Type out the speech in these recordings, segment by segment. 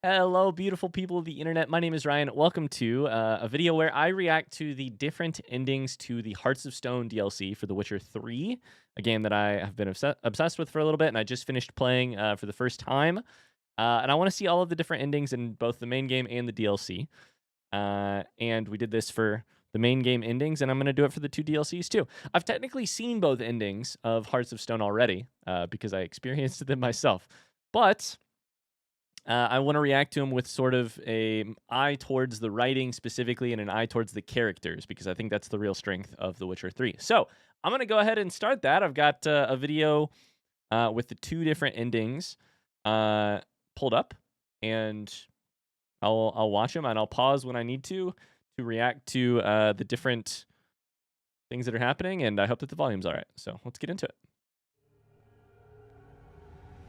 Hello, beautiful people of the internet. My name is Ryan. Welcome to a video where I react to the different endings to the Hearts of Stone DLC for The Witcher 3, a game that I have been obsessed with for a little bit, and I just finished playing for the first time. And I want to see all of the different endings in both the main game and the DLC. And we did this for the main game endings, and I'm going to do it for the two DLCs too. I've technically seen both endings of Hearts of Stone already because I experienced them myself. But I want to react to them with sort of a eye towards the writing specifically and an eye towards the characters because I think that's the real strength of The Witcher 3. So I'm going to go ahead and start that. I've got a video with the two different endings pulled up, and I'll watch them and I'll pause when I need to react to the different things that are happening, and I hope that the volume's all right. So let's get into it.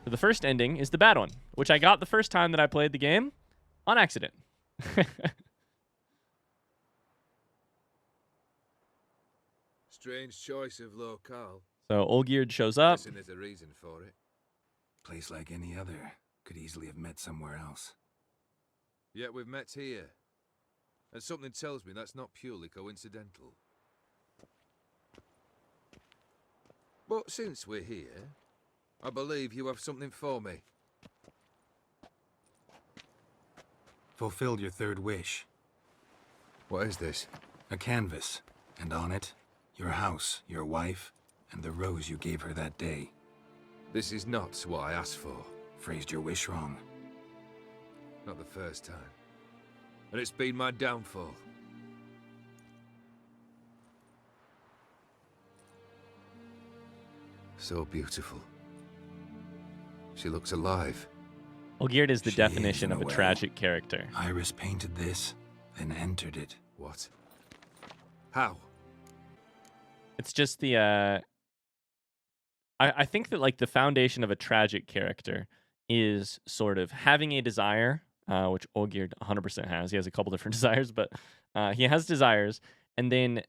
So the first ending is the bad one, which I got the first time that I played the game on accident. Strange choice of locale. So Olgierd shows up. Listen, there's a reason for it. Place like any other. Could easily have met somewhere else. Yet we've met here. And something tells me that's not purely coincidental. But since we're here, I believe you have something for me. Fulfilled your third wish. What is this? A canvas. And on it, your house, your wife, and the rose you gave her that day. This is not what I asked for. Phrased your wish wrong. Not the first time. And it's been my downfall. So beautiful. She looks alive. Olgierd is the She definition is, of in a a way. tragic character. Iris painted this, then entered it. What? How? It's just the I think that like the foundation of a tragic character is sort of having a desire, which Olgierd 100% has. He has a couple different desires, but he has desires, and then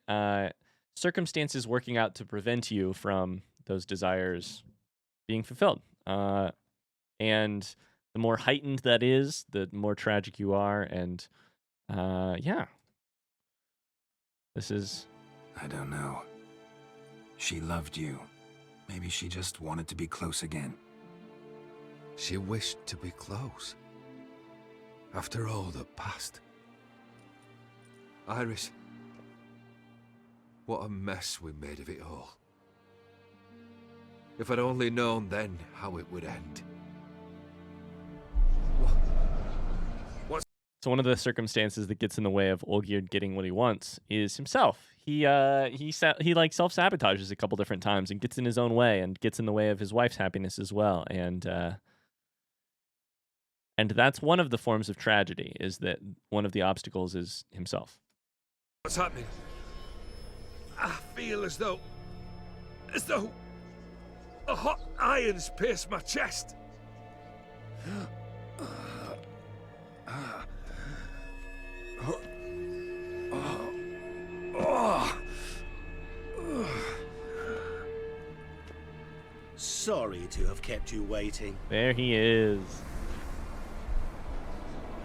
circumstances working out to prevent you from those desires being fulfilled. And the more heightened that is, the more tragic you are, and yeah. This is... I don't know. She loved you. Maybe she just wanted to be close again. She wished to be close. After all the past. Iris. What a mess we made of it all. If I'd only known then how it would end. So one of the circumstances that gets in the way of Olgierd getting what he wants is himself. He like self-sabotages a couple different times and gets in his own way and gets in the way of his wife's happiness as well. And that's one of the forms of tragedy, is that one of the obstacles is himself. What's happening? I feel as though a hot iron's pierced my chest. Sorry to have kept you waiting. There he is.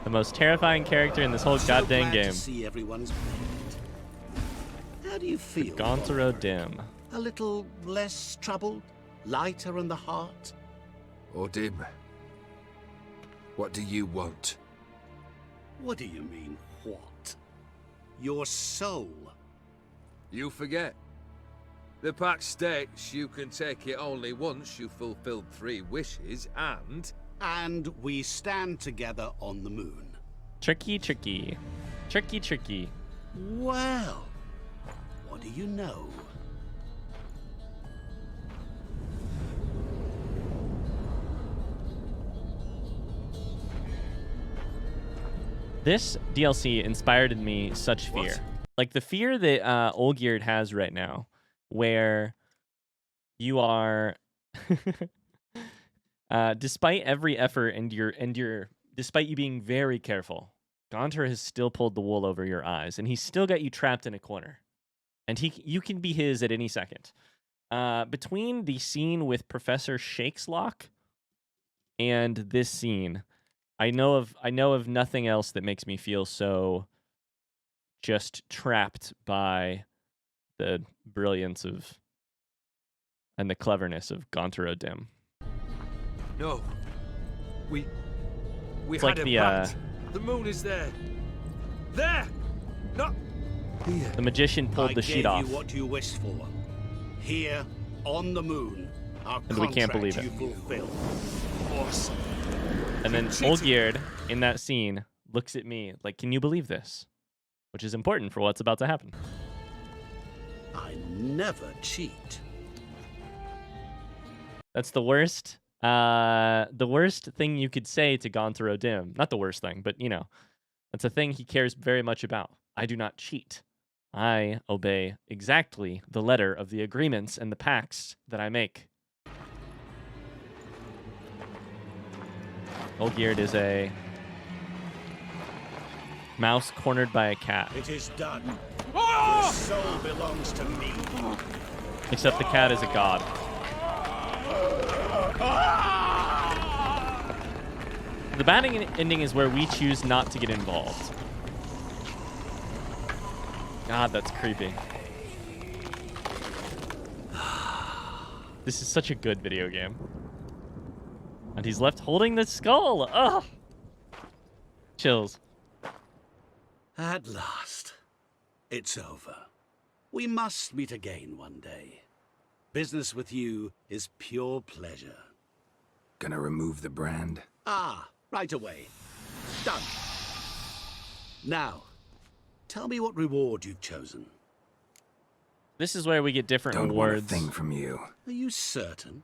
The most terrifying character in this whole goddamn glad game. To see everyone is made. How do you feel? Gaunter o' Dim. A little less troubled, lighter in the heart. Or dim. What do you want? What do you mean, what? Your soul. You forget. The pact states you can take it only once you've fulfilled 3 wishes, And we stand together on the moon. Tricky, tricky. Tricky, tricky. Well, what do you know? This DLC inspired in me such fear. What? Like the fear that Olgierd has right now, where you are, despite every effort and despite you being very careful, Gaunter has still pulled the wool over your eyes, and he's still got you trapped in a corner, and you can be his at any second. Between the scene with Professor Shakeslock and this scene, I know of nothing else that makes me feel so just trapped by the brilliance of and the cleverness of Gaunter O'Dim. No. We It's had like it the right. The moon is there. There! Not here. the magician pulled the sheet off. I gave you what you wished for. Here, on the moon, our And we can't believe contract it. you fulfilled. Awesome. And then Olgierd, in that scene, looks at me like, can you believe this? Which is important for what's about to happen. I never cheat. That's the worst. The worst thing you could say to Gaunter O'Dim. Not the worst thing, but, you know, that's a thing he cares very much about. I do not cheat. I obey exactly the letter of the agreements and the pacts that I make. Olgierd is a mouse cornered by a cat. It is done. Your soul belongs to me. Except the cat is a god. The bad ending is where we choose not to get involved. God, that's creepy. This is such a good video game. And he's left holding the skull. Ugh. Chills. At last, it's over. We must meet again one day. Business with you is pure pleasure. Gonna remove the brand? Ah, right away. Done. Now, tell me what reward you've chosen. This is where we get different Don't want a rewards. thing from you. Are you certain?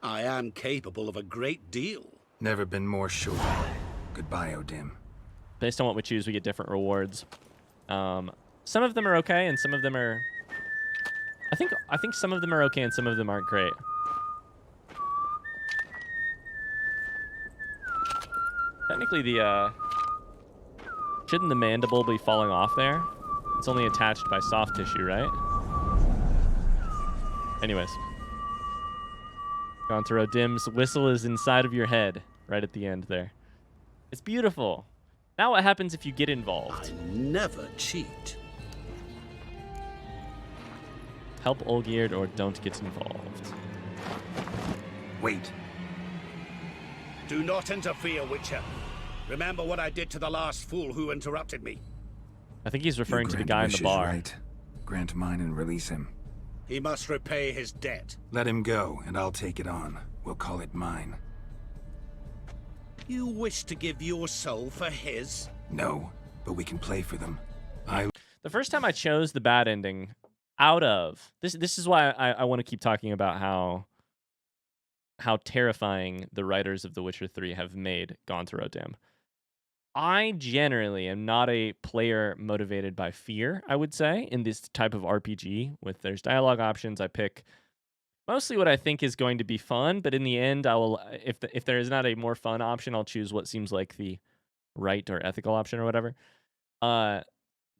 I am capable of a great deal. Never been more sure. Goodbye, O'Dim. Based on what we choose, we get different rewards. Some of them are okay, and some of them are... I think some of them are okay, and some of them aren't great. Technically, shouldn't the mandible be falling off there? It's only attached by soft tissue, right? Anyways. Gaunter O'Dim's whistle is inside of your head, right at the end there. It's beautiful. Now what happens if you get involved? I never cheat. Help Olgierd or don't get involved. Wait. Do not interfere, Witcher. Remember what I did to the last fool who interrupted me. I think he's referring to the grant guy in the wishes, bar. Right? Grant mine and release him. He must repay his debt. Let him go, and I'll take it on. We'll call it mine. You wish to give your soul for his? No, but we can play for them. The first time I chose the bad ending out of... This is why I want to keep talking about how terrifying the writers of The Witcher 3 have made Gaunter O'Dim. I generally am not a player motivated by fear, I would say, in this type of RPG. With there's dialogue options, I pick mostly what I think is going to be fun, but in the end, I will, if there is not a more fun option, I'll choose what seems like the right or ethical option or whatever.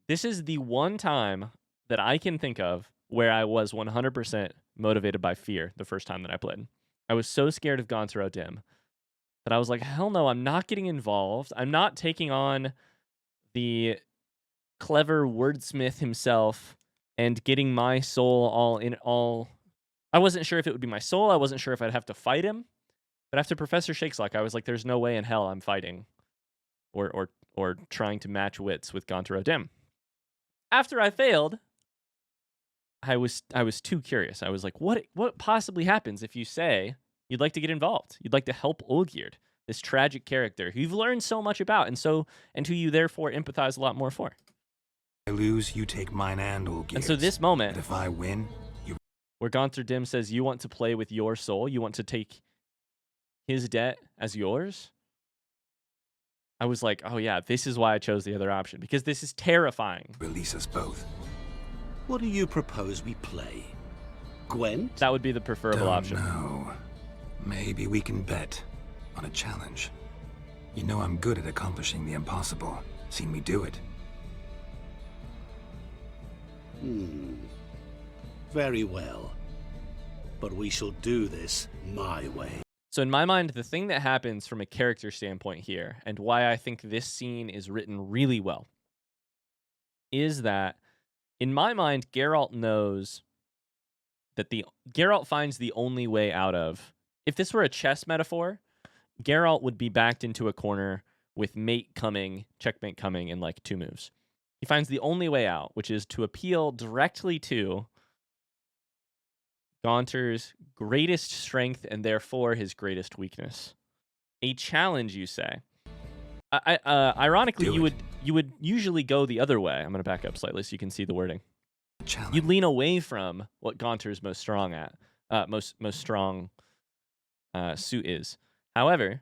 This is the one time that I can think of where I was 100% motivated by fear the first time that I played. I was so scared of Gaunter O'Dim that I was like, hell no, I'm not getting involved. I'm not taking on the clever wordsmith himself and getting my soul all. I wasn't sure if it would be my soul. I wasn't sure if I'd have to fight him. But after Professor Shakesluck, I was like, there's no way in hell I'm fighting or trying to match wits with Gaunter O'Dim. After I failed, I was too curious. I was like, what possibly happens if you say you'd like to get involved? You'd like to help Olgierd, this tragic character who you've learned so much about and who you therefore empathize a lot more for. I lose, you take mine and Olgierd's. And so this moment, But if I win, you... where Gaunter O'Dim says you want to play with your soul, you want to take his debt as yours, I was like, oh yeah, this is why I chose the other option, because this is terrifying. Release us both. What do you propose we play? Gwent? That would be the preferable option. No. Maybe we can bet on a challenge. You know I'm good at accomplishing the impossible. Seen me do it. Very well. But we shall do this my way. So in my mind, the thing that happens from a character standpoint here, and why I think this scene is written really well, is that in my mind, Geralt knows that Geralt finds the only way out of. If this were a chess metaphor, Geralt would be backed into a corner with checkmate coming in like 2 moves. He finds the only way out, which is to appeal directly to Gaunter's greatest strength and therefore his greatest weakness. A challenge, you say. Ironically, you would usually go the other way. I'm going to back up slightly so you can see the wording. Challenge. You'd lean away from what Gaunter's most strong at, most strong suit is. However,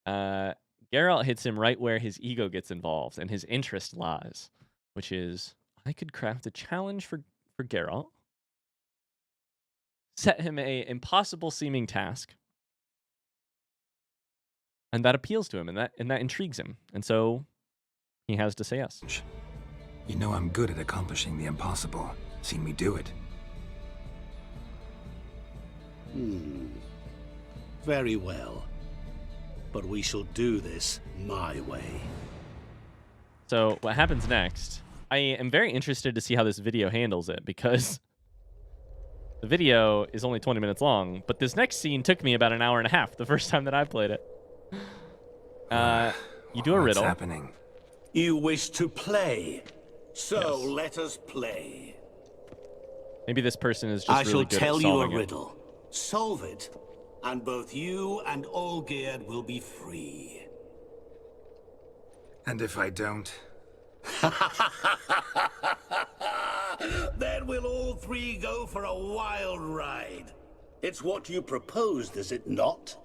Geralt hits him right where his ego gets involved and his interest lies, which is, I could craft a challenge for Geralt, set him a impossible seeming task, and that appeals to him, and that intrigues him, and so he has to say yes. You know I'm good at accomplishing the impossible. Seen me do it. Very well. But we shall do this my way. So what happens next? I am very interested to see how this video handles it, because the video is only 20 minutes long, but this next scene took me about an hour and a half the first time that I played it. You do a riddle. What's happening? You wish to play, so Yes. let us play. Maybe this person is just I really shall good at tell you a solving it. riddle. Solve it, and both you and Olgierd will be free. And if I don't? Then we'll all 3 go for a wild ride. It's what you proposed, is it not?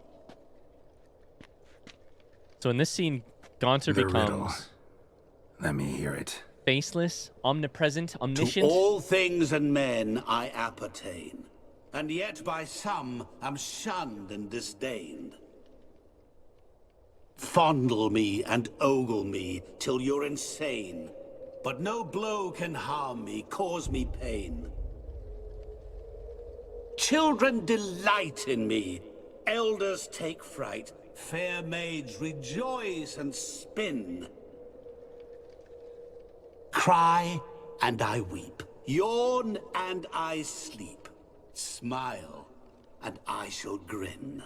So in this scene, Gaunter The riddle. becomes Let me hear it. faceless, omnipresent, To omniscient. all things and men I appertain, and yet by some am shunned and disdained. Fondle me and ogle me till you're insane, but no blow can harm me, cause me pain. Children delight in me, elders take fright, fair maids rejoice and spin. Cry and I weep, yawn and I sleep, smile and I shall grin.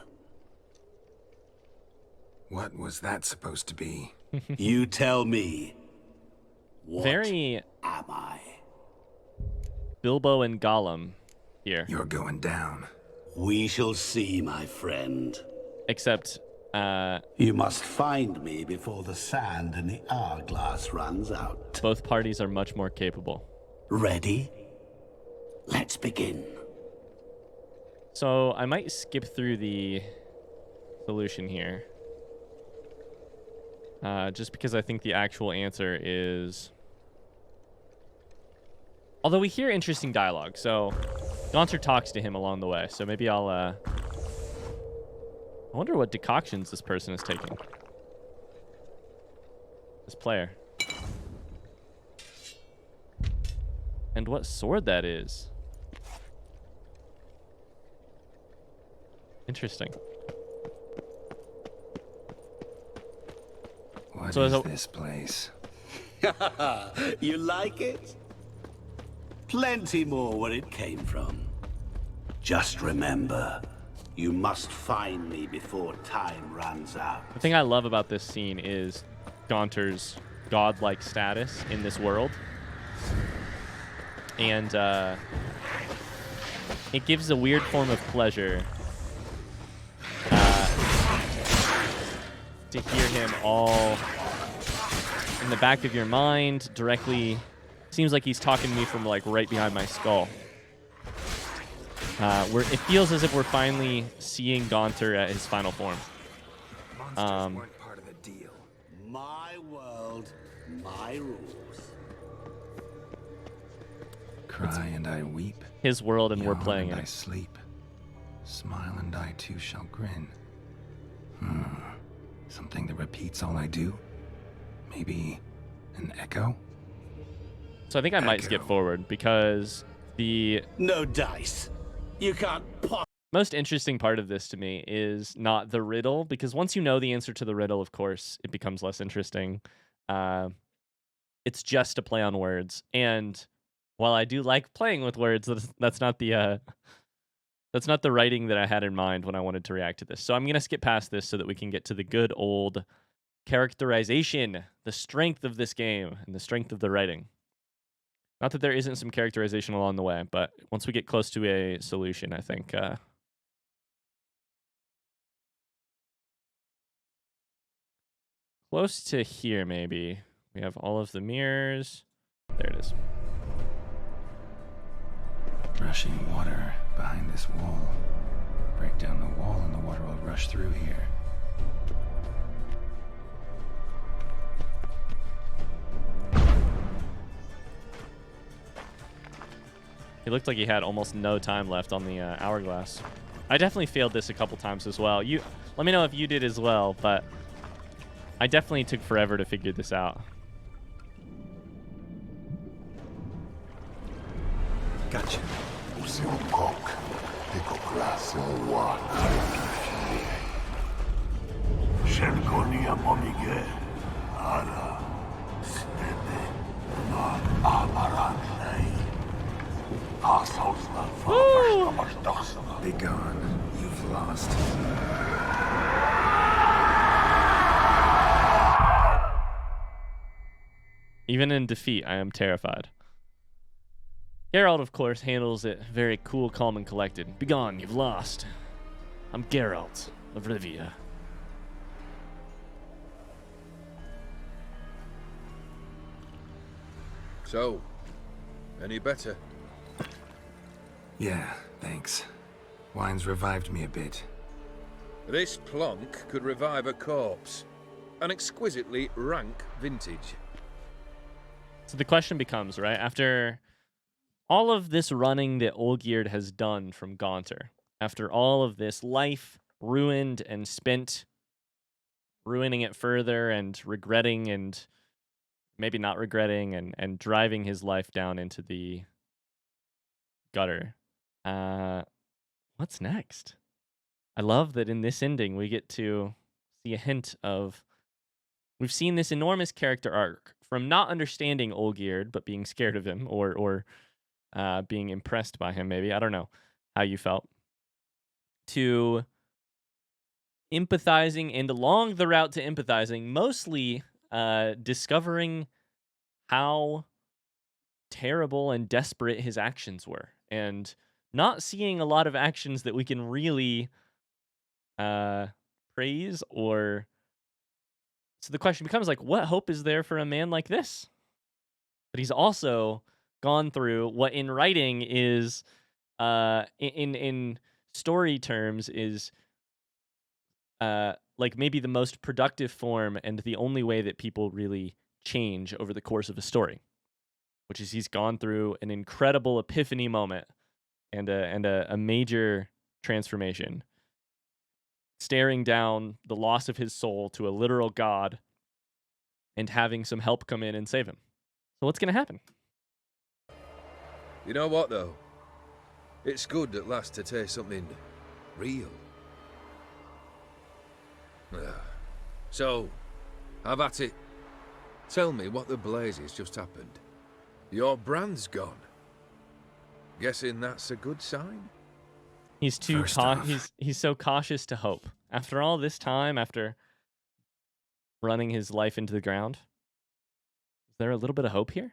What was that supposed to be? You tell me, what Very am I? Bilbo and Gollum here, You're going down. We shall see, my friend. except You must find me before the sand in the hourglass runs out. both parties are much more capable. Ready? Let's begin. So I might skip through the solution here. Just because I think the actual answer is... Although we hear interesting dialogue, so Gaunter talks to him along the way, so maybe I'll... I wonder what decoctions this person is taking. This player. And what sword that is. Interesting. What So is as a- this place? You like it? Plenty more where it came from. Just remember, you must find me before time runs out. The thing I love about this scene is Gaunter's godlike status in this world. And it gives a weird form of pleasure to hear him all in the back of your mind directly. Seems like he's talking to me from like right behind my skull. It feels as if we're finally seeing Gaunter at his final form. Monsters weren't part of the deal. My world, my rules. Cry and I weep. His world, and we're Yawn playing and it. I sleep. Smile and I too shall grin. Something that repeats all I do? Maybe an echo? So I think I might skip Echo. forward because the No dice. You can't Most interesting part of this to me is not the riddle, because once you know the answer to the riddle, of course, it becomes less interesting. Uh, it's just a play on words, and while I do like playing with words, that's not the writing that I had in mind when I wanted to react to this. So I'm gonna skip past this so that we can get to the good old characterization, the strength of this game, and the strength of the writing. Not that there isn't some characterization along the way, but once we get close to a solution, I think. Close to here, maybe. We have all of the mirrors. There it is. Rushing water behind this wall. Break down the wall and the water will rush through here. He looked like he had almost no time left on the hourglass. I definitely failed this a couple times as well. Let me know if you did as well, but I definitely took forever to figure this out. Gotcha. Be gone. You've lost. Even in defeat, I am terrified. Geralt, of course, handles it very cool, calm, and collected. Begone, you've lost. I'm Geralt of Rivia. So, any better? Yeah, thanks. Wine's revived me a bit. This plonk could revive a corpse. An exquisitely rank vintage. So the question becomes, right, after all of this running that Olgierd has done from Gaunter, after all of this life ruined and spent ruining it further and regretting and maybe not regretting and driving his life down into the gutter, what's next? I love that in this ending we get to see a hint of, we've seen this enormous character arc from not understanding Olgierd but being scared of him, or being impressed by him, maybe. I don't know how you felt. To empathizing, and along the route to empathizing, mostly discovering how terrible and desperate his actions were, and not seeing a lot of actions that we can really praise or... So the question becomes, like, what hope is there for a man like this? But he's also gone through what in writing is, in story terms, is like maybe the most productive form and the only way that people really change over the course of a story, which is he's gone through an incredible epiphany moment and a major transformation, staring down the loss of his soul to a literal god and having some help come in and save him. So what's going to happen? You know what, though? It's good at last to taste something real. So, have at it. Tell me what the blazes just happened. Your brand's gone. Guessing that's a good sign? He's he's so cautious to hope. After all this time, after running his life into the ground, is there a little bit of hope here?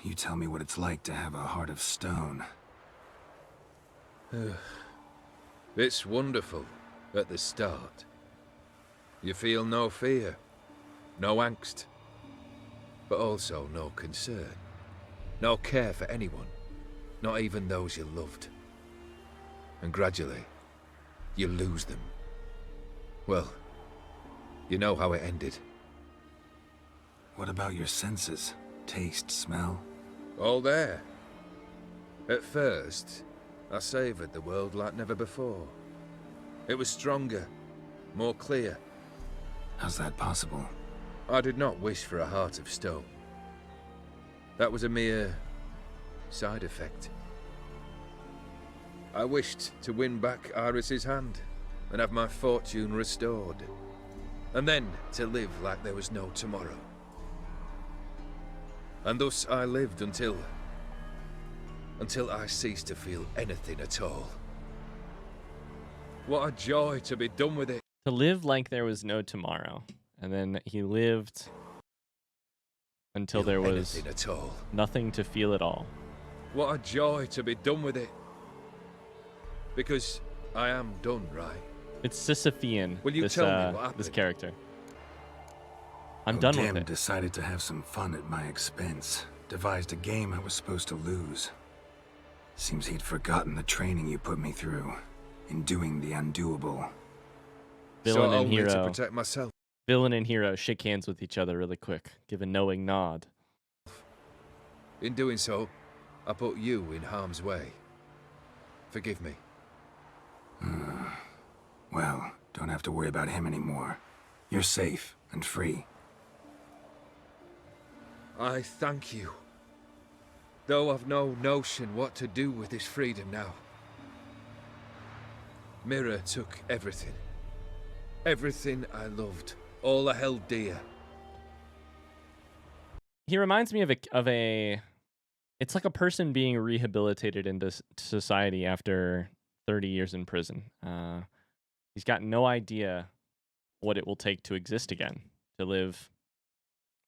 You tell me what it's like to have a heart of stone. It's wonderful at the start. You feel no fear, no angst, but also no concern, no care for anyone, not even those you loved. And gradually, you lose them. Well, you know how it ended. What about your senses? Taste, smell? All there. At first, I savoured the world like never before. It was stronger, more clear. How's that possible? I did not wish for a heart of stone. That was a mere side effect. I wished to win back Iris's hand and have my fortune restored. And then to live like there was no tomorrow. And thus I lived until I ceased to feel anything at all. What a joy to be done with it. To live like there was no tomorrow. And then he lived until there was anything at all. nothing to feel at all. What a joy to be done with it. Because I am done, right? It's Sisyphean, Will you tell me what happened? this character. I'm done with it. Decided to have some fun at my expense. Devised a game I was supposed to lose. Seems he'd forgotten the training you put me through in doing the undoable. Villain so and only to hero. protect myself. Villain and hero shake hands with each other really quick. Give a knowing nod. In doing so, I put you in harm's way. Forgive me. Well, don't have to worry about him anymore. You're safe and free. I thank you. Though I've no notion what to do with this freedom now. Mirror took everything. Everything I loved. All I held dear. He reminds me of a it's like a person being rehabilitated into society after 30 years in prison. He's got no idea what it will take to exist again, to live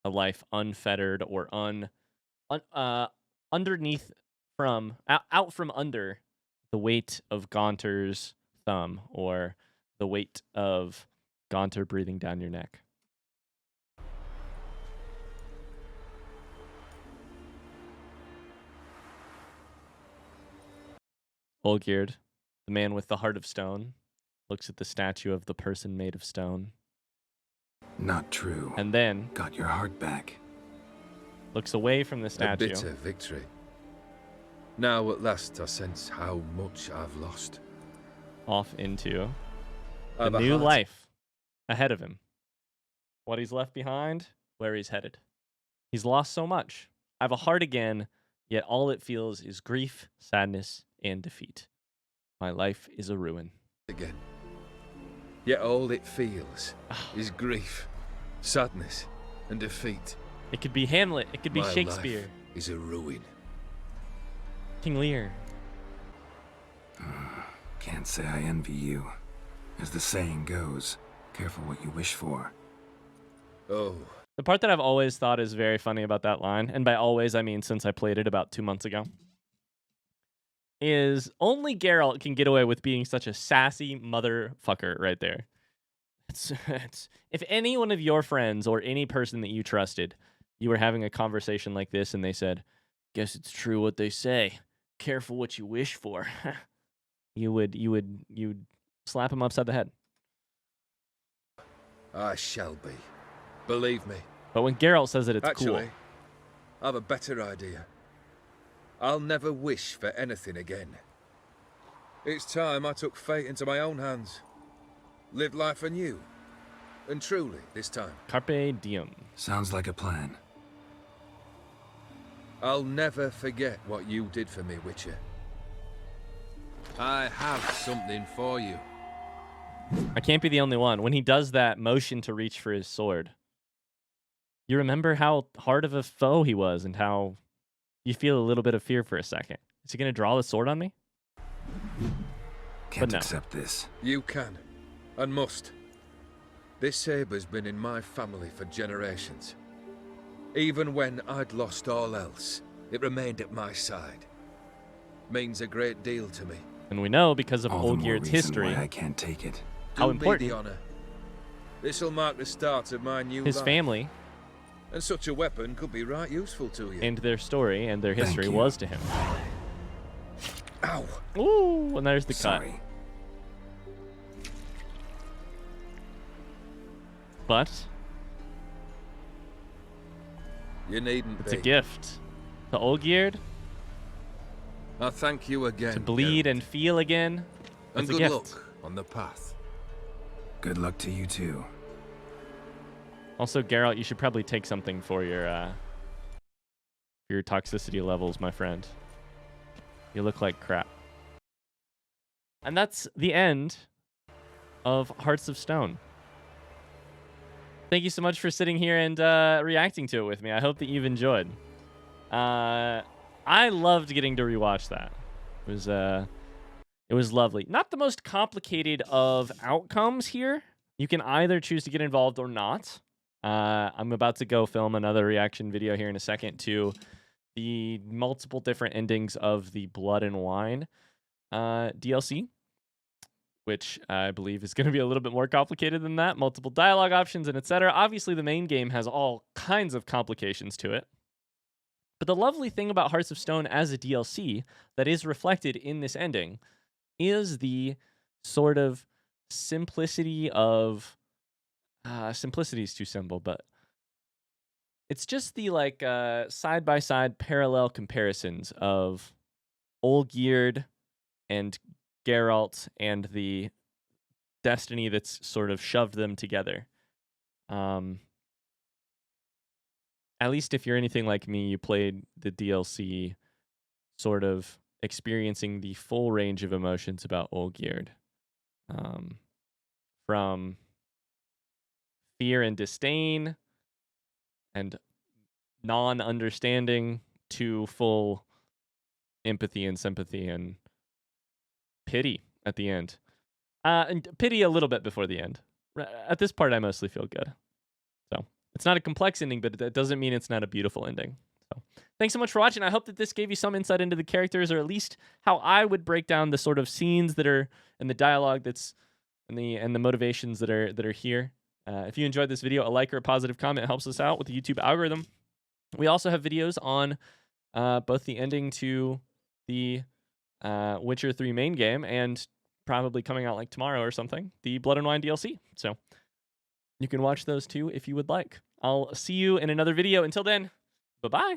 a life unfettered or underneath out from under the weight of Gaunter's thumb or the weight of Gaunter breathing down your neck. Olgierd, the man with the heart of stone, looks at the statue of the person made of stone. Not true. And then Got your heart back. looks away from the A statue. bitter victory. Now at last I sense how much I've lost. Off into the I've a new heart. life ahead of him. What he's left behind, where he's headed. He's lost so much. I have a heart again, yet all it feels is grief, sadness, and defeat. My life is a ruin. Again. Yet all it feels is grief, sadness, and defeat. It could be Hamlet. It could be My Shakespeare. life is a ruin. King Lear. Can't say I envy you. As the saying goes, careful what you wish for. Oh, The part that I've always thought is very funny about that line, and by always I mean since I played it about 2 months ago, is only Geralt can get away with being such a sassy motherfucker right there. It's if any one of your friends or any person that you trusted, you were having a conversation like this and they said, "Guess it's true what they say. Careful what you wish for." you'd slap him upside the head. I shall be. Believe me. But when Geralt says it, it's Actually, cool. I have a better idea. I'll never wish for anything again. It's time I took fate into my own hands. Lived life anew. And truly, this time. Carpe diem. Sounds like a plan. I'll never forget what you did for me, Witcher. I have something for you. I can't be the only one. When he does that motion to reach for his sword, you remember how hard of a foe he was and how you feel a little bit of fear for a second. Is he going to draw the sword on me? Can't no. accept this. You can. And must. This sabre's been in my family for generations. Even when I'd lost all else, it remained at my side. Means a great deal to me. And we know because of All the more Olgierd's reason history, why I can't take it. how Do me important the honor. This'll mark the start of my new his life. family And such a weapon could be right useful to you. and their story and their Thank history you. was to him. Ow! Ooh, and there's the cut. Sorry. But You needn't it's be. a gift to Olgierd I thank you again. to bleed Geralt. and feel again. And It's a good gift. luck on the path. Good luck to you too. Also, Geralt, you should probably take something for your toxicity levels, my friend. You look like crap. And that's the end of Hearts of Stone. Thank you so much for sitting here and reacting to it with me. I hope that you've enjoyed. I loved getting to rewatch that. It was lovely. Not the most complicated of outcomes here. You can either choose to get involved or not. I'm about to go film another reaction video here in a second to the multiple different endings of the Blood and Wine DLC, which I believe is going to be a little bit more complicated than that. Multiple dialogue options and etc. Obviously, the main game has all kinds of complications to it. But the lovely thing about Hearts of Stone as a DLC that is reflected in this ending is the sort of simplicity of... simplicity is too simple, but it's just the like side-by-side parallel comparisons of Olgierd and Geralt and the destiny that's sort of shoved them together. At least if you're anything like me, you played the DLC sort of experiencing the full range of emotions about Olgierd. From fear and disdain and non-understanding to full empathy and sympathy and pity at the end. And pity a little bit before the end. At this part, I mostly feel good. So it's not a complex ending, but that doesn't mean it's not a beautiful ending. So thanks so much for watching. I hope that this gave you some insight into the characters, or at least how I would break down the sort of scenes that are and the dialogue that's and the motivations that are here. If you enjoyed this video, a like or a positive comment helps us out with the YouTube algorithm. We also have videos on both the ending to the Witcher 3 main game and probably coming out like tomorrow or something, the Blood and Wine DLC. So you can watch those too if you would like. I'll see you in another video. Until then, bye-bye.